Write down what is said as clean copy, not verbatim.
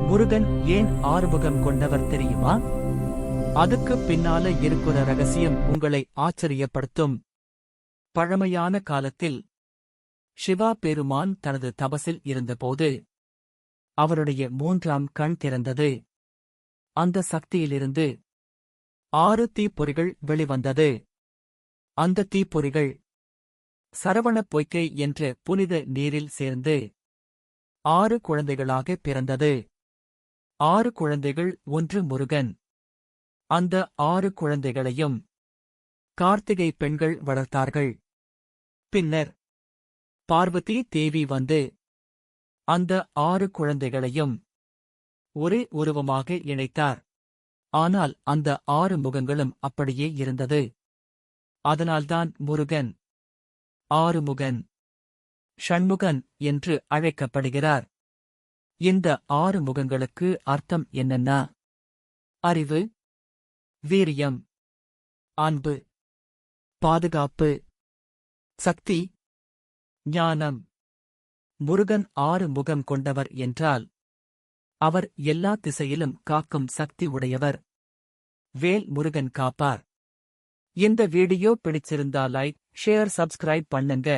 முருகன் ஏன் ஆறுமுகம் கொண்டவர் தெரியுமா? அதுக்கு பின்னால இருக்கிற ரகசியம் உங்களை ஆச்சரியப்படுத்தும். பழமையான காலத்தில் சிவா பெருமான் தனது தபசில் இருந்தபோது அவருடைய மூன்றாம் கண் திறந்தது. அந்த சக்தியிலிருந்து 6 தீப்பொறிகள் வெளிவந்தது. அந்த தீப்பொறிகள் சரவணப் பொய்கை என்ற புனித நீரில் சேர்ந்து 6 குழந்தைகளாக பிறந்தது. 6 குழந்தைகள், 1 முருகன். அந்த 6 குழந்தைகளையும் கார்த்திகை பெண்கள் வளர்த்தார்கள். பின்னர் பார்வதி தேவி வந்து அந்த 6 குழந்தைகளையும் ஒரே உருவமாக இணைத்தார். ஆனால் அந்த 6 முகங்களும் அப்படியே இருந்தது. அதனால்தான் முருகன் ஆறுமுகன், ஷண்முகன் என்று அழைக்கப்படுகிறார். இந்த 6 முகங்களுக்கு அர்த்தம் என்னன்னா: அறிவு, வீரியம், அன்பு, பாதுகாப்பு, சக்தி, ஞானம். முருகன் 6 முகம் கொண்டவர் என்றால் அவர் எல்லா திசையிலும் காக்கும் சக்தி உடையவர். வேல் முருகன் காப்பார். இந்த வீடியோ பிடிச்சிருந்தா லைக், ஷேர், சப்ஸ்கிரைப் பண்ணுங்க.